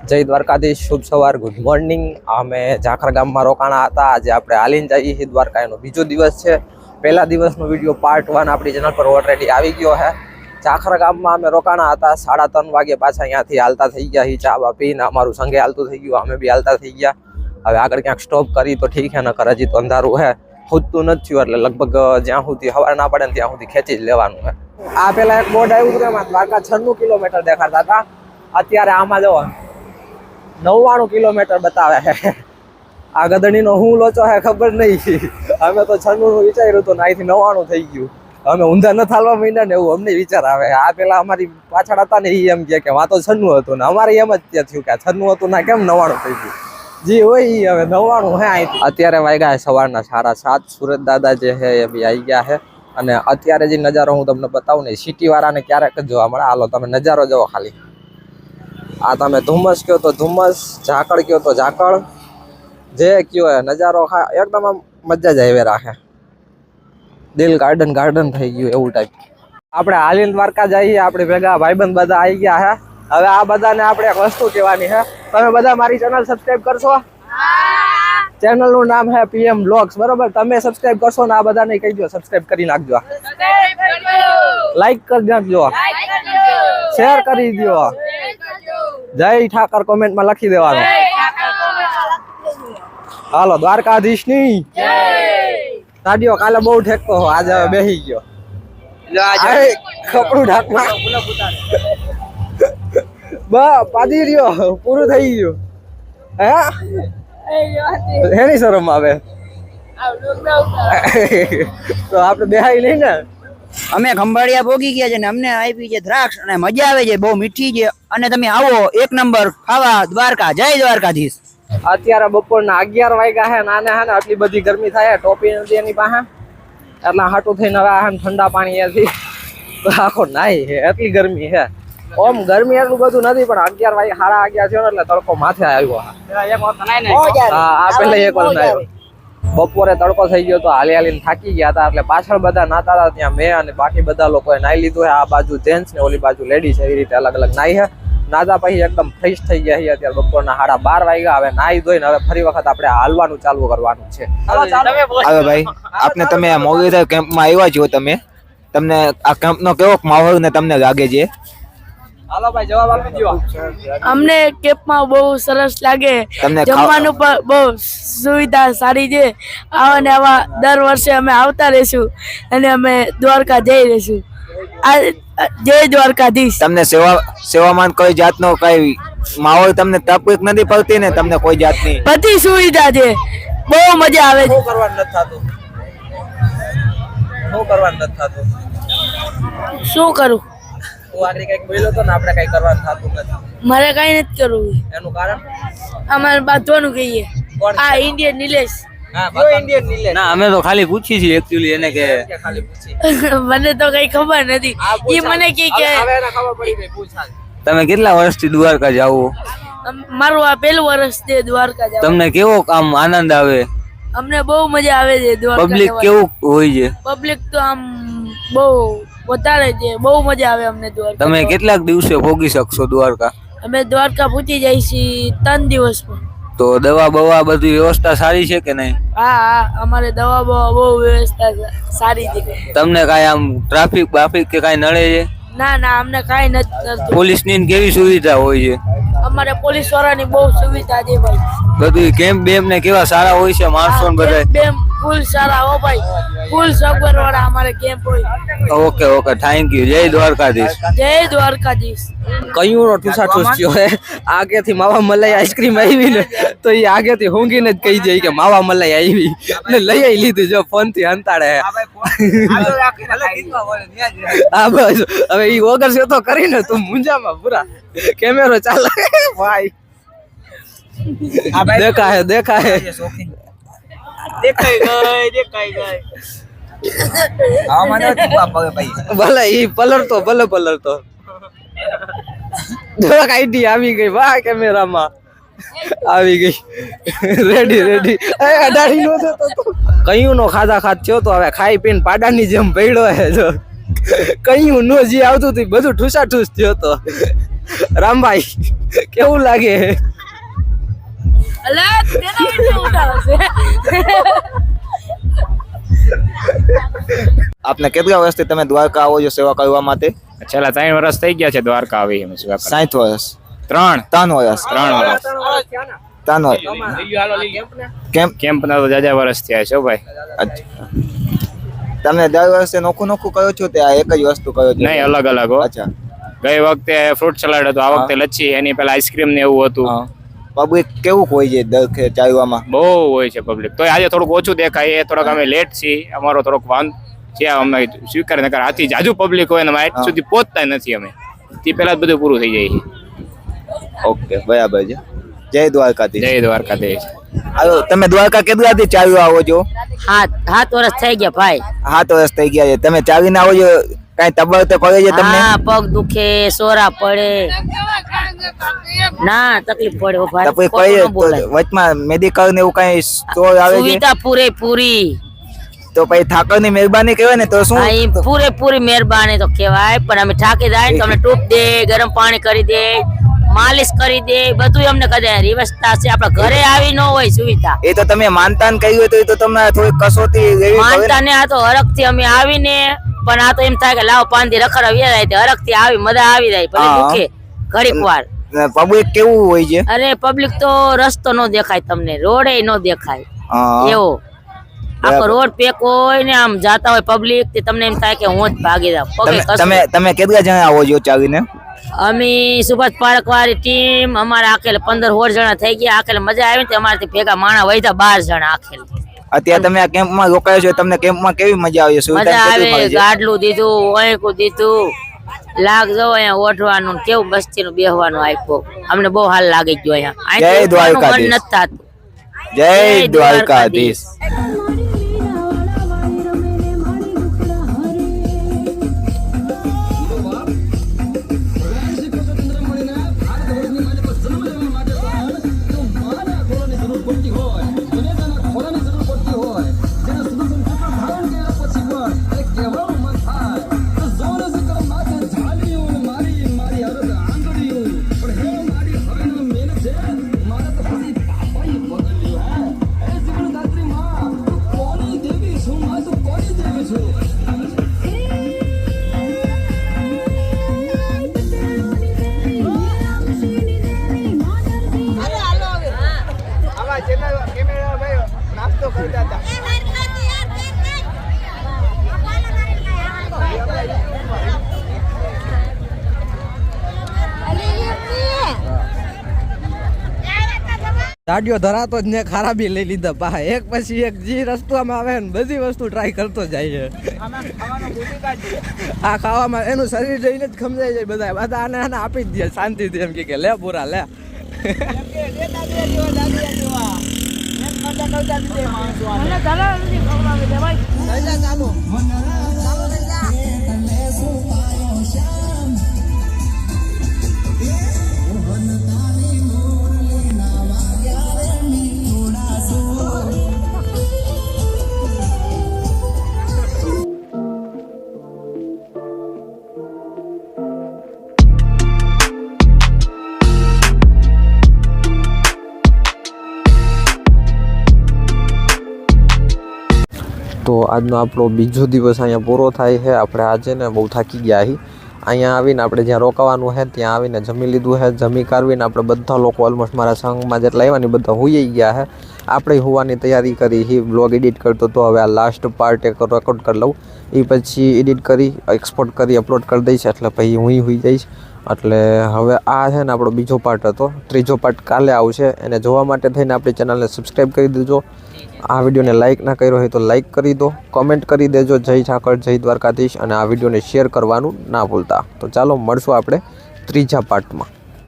જય દ્વારકાધીશ, શુભ સવાર, good morning. અમે ઝાખર ગામમાં રોકાણા હતા. આજે આપણે હાલીને જઈએ છીએ દ્વારકા. એનો બીજો દિવસ છે. પહેલા દિવસનો વિડીયો પાર્ટ 1 આપણી ચેનલ પર ઓલરેડી આવી ગયો છે. ઝાખર ગામમાં અમે રોકાણા હતા. 3:30 વાગે પાછા અહીંયાથી હાલતા થઈ ગયા. ચા બા પીને અમારું સંગે હાલતું થઈ ગયું, અમે બી હાલતા થઈ ગયા. હવે આગળ ક્યાંક સ્ટોપ કરી તો ઠીક છે, નકર હજી તો અંધારું છે, ખૂદતું નથી થયું. એટલે લગભગ જ્યાં સુધી હવાર ના પડે ને ત્યાં સુધી ખેંચી જ લેવાનું છે. આ પેલા એક બોર્ડ આવ્યું હતું એમાં દ્વારકા 96 કિલોમીટર દેખાડતા હતા. અત્યારે આમાં જો 99 કિલોમીટર બતાવે છે. આ ગધડીનો હું લોચો છે ખબર નહીં. અમે તો 96 નું વિચાર્યું હતું ને અહીંથી 99 થઈ ગયું. અમે ઊંધા ન થાલવા માંડ્યા ને એવું અમને વિચાર આવે. આ પેલા અમારી પાછળ હતા ને એ એમ કે વાતો 96 હતું ને અમારે એમ જ ત્યાં થયું કે 96 હતું ના કેમ 99 થઈ ગયું. જી હોય હવે 99 હે અહીંથી. અત્યારે વાગ્યા સવારના 7:30. સુરત દાદા જે છે એ બી આવી ગયા છે. અને અત્યારે જે નજારો હું તમને બતાવું ને, સિટી વાળાને ક્યારેક જ જોવા મળે. હાલો તમે નજારો જોવો ખાલી. આ તમે ધુમ્મસ કયો તો ધુમ્મસ, ઝાકળ કયો તો ઝાકળ, જે કયો એ નજારો એકદમ આમ મજા જ આવે રાખે. દિલ ગાર્ડન ગાર્ડન થઈ ગયું એવું ટાઈપ. આપણે હાલીને દ્વારકા જઈએ. આપણે ભેગા ભાઈબંધ બધા આવી ગયા છે. હવે આ બધાને આપણે એક વસ્તુ કહેવાની છે. તમે બધા મારી ચેનલ સબસ્ક્રાઇબ કરશો? ચેનલ નું નામ છે PM Vlogs, બરોબર? તમે સબસ્ક્રાઇબ કરશો ને આ બધાને કહી દો સબસ્ક્રાઇબ કરી નાખજો, લાઈક કરી નાખજો, શેર કરી દો, જય ઠાકર કોમેન્ટમાં લખી દેવાનું. હાલો દ્વારકાધીશ ની તાડીઓ. કાલે બહુ ઠેકતો આજે હવે બેસી ગયો. કપડું ઢાકમાં પાદી રહ્યો, પૂરું થઈ ગયું. હે એની શરમ આવે તો આપણે બેહાઈ નહીં ને. અમે ખંભાળિયા પોગી ગયા છે ને અમને આપી છે દ્રાક્ષ અને મજા આવે છે, બહુ મીઠી છે. અને તમે આવો એક નંબર ખાવા દ્વારકા. જય દ્વારકાધીશ. અત્યારે બપોરના 11 વાગ્યા છે. નાને હે ને આટલી બધી ગરમી થાય, ટોપી નથી એની પાસે, એટલે હાટું થઈને હવે આ ઠંડા પાણી એથી આખો નાઈ છે. એટલી ગરમી છે. ઓમ ગરમી એટલું બધું નથી, પણ 11 વાગે 11:30 થયો ને એટલે તડકો માથે આવ્યો. હા પેલા એક વાર નાયો. બપોરે તડકો થઈ ગયો તો હાલી હાલીને થાકી ગયા હતા. એટલે પાછળ બધા નાતા હતા ત્યાં મેં અને બાકી બધા લોકોએ નાઈ લીધું છે. આ બાજુ જેન્ટ્સ ને ઓલી બાજુ લેડીઝ, એવી રીતે અલગ અલગ નાઈ છે. નાદા પછી એકદમ ફ્રેશ થઈ ગયા છે. અત્યારે બપોરના 12:30 વાગ્યા. હવે નાઈ ધોઈને હવે ફરી વખત આપણે હાલવાનું ચાલુ કરવાનું છે. હવે ભાઈ આપને તમે મોગીરા કેમ્પમાં આવ્યા છો, તમને આ કેમ્પનો કેવો માહોલ ને તમને લાગે છે? હાલો ભાઈ જવાબ આપી દો. અમને કેમ્પમાં બહુ સરસ લાગે. જમવાનું પણ બહુ સુવિધા સારી છે. આવા ને આવા દર વર્ષે અમે આવતા રહીશું અને અમે દ્વારકા જઈ રહીશું. જય દ્વારકાધીશ. તમને સેવામાં કોઈ જાતનો કઈ માહોલ તમને તકલીફ નથી પડતી ને? તમને કોઈ જાતની બધી સુવિધા છે, બહુ મજા આવે છે. શું કરવાનું નથી થતું? શું કરવાનું નથી થતું? શું કરું? તું આગળ કઈક બોલ્યો તો ને, આપણે કઈ કરવાનું થતું નથી. મારે કઈ નથી કરવું. એનું કારણ અમારે બાંધવાનું કહીએ. આ ઇન્ડિયન નિલેશ. ના, અમે તો ખાલી પૂછી છીએ એક્ચ્યુઅલી એને કે ખાલી પૂછી. મને તો કઈ ખબર નથી. એ મને કે હવે એને ખબર પડી ગઈ. પૂછા તમે કેટલા વર્ષથી દ્વારકા જાઓ? મારું આ પહેલું વર્ષ છે દ્વારકા જવાનું. તમને કેવો આમ આનંદ આવે? અમને બહુ મજા આવે છે દ્વારકા. પબ્લિક કેવું હોય છે? પબ્લિક તો આમ બહુ વધારે છે, બહુ મજા આવે અમને દ્વારકા. તમે કેટલાક દિવસે ભોગી શકશો દ્વારકા? અમે દ્વારકા પહોંચી જાય છીએ 3 દિવસમાં. તો દવા બવા બધી વ્યવસ્થા સારી છે કે નહીં? હા, અમારે દવા બહુ વ્યવસ્થા સારી છે. તમને કાંઈ આમ ટ્રાફિક કે કાંઈ નડે છે? ના ના, અમને કાંઈ નથી નડતું. પોલીસની કેવી સુવિધા હોય છે? અમારે પોલીસ વાળાની બહુ સુવિધા છે ભાઈ. બધું કેમ્પ બેમ્પ ને કેવા સારા હોય છે? માણસો ને બધા બેમ ફૂલ સારા હો ભાઈ, ફૂલ સગવડ વાળા અમારે કેમ્પ હોય. Okay thank you. જય દ્વારકાધીશ. જય દ્વારકાધીશ. કયું નો ઠૂસા થયો હે. આગેથી માવા મલાઈ આઈસ્ક્રીમ આવી ને તો એ આગેથી હોંગીને જ કહી જાય કે માવા મલાઈ આવી ને લઈ આવી લીધું. જો ફોન થી હંતાડે. હા બસ હવે ઈ વગર છે તો કરીને તું મુંજામાં પૂરા કેમેરો ચાલે ભાઈ. દેખા હે ભલે ઈ પલરતો થોડાક આઈડી આવી ગઈ. વાહ કેમેરામાં આવી ગઈ. રેડી અડાડી નો થતો કયું નો ખાધા થયો તો હવે ખાઈ પીને પાડાની જેમ પડ્યો હે. જો કયું નો જે આવતું હતું બધું ઠૂસા ઠૂસ થયો તો. રામભાઈ કેવું લાગે? અલા તેના વિડિયો ઉતારશે. આપને કેટલા વર્ષથી તમે દ્વારકા આવો છો સેવા કરવા માટે? છેલ્લા 3 વર્ષ થઈ ગયા છે દ્વારકા આવી અમે સેવા કરવા. 60 વર્ષ. 3 વર્ષ. 3 વર્ષ. 3 વર્ષ. કેમ્પ ના તો જાજા વર્ષ થયા છે ભાઈ. અચ્છા. તમે દર વર્ષે નોખું કરો છો તે આ એક જ વસ્તુ કરો છો? નહીં, અલગ અલગ હો. અચ્છા. ગઈ વખતે ફ્રૂટ સલાડ હતું, આ વખતે લચ્છી, એની પહેલા આઈસ્ક્રીમ ને એવું હતું. પબ્લિક કેવું હોય છે દર ચાલવામાં? બહુ હોય છે પબ્લિક. તો આજે થોડુંક ઓછું દેખાય, એ થોડોક અમે લેટ છીએ, અમારો થોડોક વાંધો છે, અમે સ્વીકાર નકર આથી જાજુ પબ્લિક હોય ને અમે આજ સુધી પહોંચતા નથી. અમે તે પહેલા જ બધું પૂરું થઈ જાય છે. ઓકે, બરાબર છે. જય દ્વારકાધીશ. જય દ્વારકાધીશ. હાલો, તમે દ્વારકા કેટલાથી ચાલ્યો આવો છો? 7 વર્ષ થઈ ગયા ભાઈ. 7 વર્ષ થઈ ગયા છે. તમે ચાવીને આવો છો, કઈ તબાવ તો પડે છે તમને? હા, પગ દુખે, સોરા પડે, ના તકલીફ પડે. તકલીફ પડે તો વચમાં મેડિકલ ને એવું કઈ સ્ટોર આવે છે? સુવિધા પૂરેપૂરી. તો પછી ઠાકરની મહેરબાની કહેવાય ને, તો શું? પૂરેપૂરી મહેરબાની તો કહેવાય, પણ અમે થાકી જાય તો અમને ટૂપ દે, ગરમ પાણી કરી દે, માલિશ કરી દે, બધું અમને કરી દે. વ્યવસ્થા છે, આપણા ઘરે આવી ન હોય સુવિધા. એ તો તમે માનતા ને કહ્યું તો એ તો તમને થોડી કસોટી લેવી પડે. માનતા ને આ તો હરખથી અમે આવીને, પણ આ તો એમ થાય કે લાવ 5 દી રખડા વ્યા જાય, હરખથી આવી મજા આવી જાય. ભલે દુખે ઘડીક વાર. પબ્લિક કેવું હોય છે? અરે પબ્લિક તો રસ્તો નો દેખાય તમને, રોડે નો દેખાય એવો. આખો રોડ પેક હોય ને આમ જાતા હોય પબ્લિક, તે તમને એમ થાય કે હું જ ભાગી જાઉં. તમે કેટલા જણા આવો છો ચાવીને? અમે સુભાષ પાર્ક વાળી ટીમ અમારે આખેલ 15-16 જણા થઈ ગયા. આખેલ મજા આવી ને અમારાથી ભેગા માણા વૈધા 12 જણા આખેલ. અત્યારે તમે આ કેમ્પમાં રોકાયો છો, તમને કેમ્પમાં કેવી મજા આવી? મજા આવે, ગાડલું દીધું, ઓયકું દીધું, લાગ જો અહીંયા ઓઢવાનું કેવું મસ્તીનું બેહવાનું આપ્યું. અમને બહુ હાલ લાગી ગયો અહીંયા. જય દ્વારકાધીશ. મન નથી થાતું. જય દ્વારકાધીશ. દાડિયો ધરાતો જ ને ખરાબી લઈ લીધા પા, એક પછી એક જે રસ્તામાં આવે ને બધી વસ્તુ ટ્રાય કરતો જાય છે. આ ખાવામાં એનું શરીર જોઈને જ ખમજાઈ જાય બધા આને આપી જ દે શાંતિથી, એમ કે લે પૂરા લે. તો આજનો આપણો બીજો દિવસ અહીંયા પૂરો થાય છે. આપણે આજે ને બહુ થાકી ગયા છીએ. અહીંયા આવીને આપણે જ્યાં રોકાવાનું છે ત્યાં આવીને જમી લીધું છે. જમી કાઢવીને આપણે બધા લોકો ઓલમોસ્ટ મારા સંઘમાં જેટલા આવ્યા ને બધા હોઈ ગયા છે. આપણે હોવાની તૈયારી કરી છે. બ્લોગ એડિટ કરતો તો હવે આ લાસ્ટ પાર્ટ એક રેકોર્ડ કરી લઉં, એ પછી એડિટ કરી એક્સપોર્ટ કરી અપલોડ કરી દઈશ, એટલે પછી હું હોઈ જઈશ. એટલે હવે આ છે ને આપણો બીજો પાર્ટ હતો. ત્રીજો પાર્ટ કાલે આવશે. એને જોવા માટે થઈને આપણી ચેનલને સબસ્ક્રાઈબ કરી દેજો. આ વિડીયોને લાઇક ના કર્યો હોય તો લાઇક કરી દો, કોમેન્ટ કરી દેજો જય ઠાકર જય દ્વારકાધીશ, અને આ વિડીયોને શેર કરવાનું ના ભૂલતા. તો ચાલો મળશું આપણે ત્રીજા પાર્ટમાં.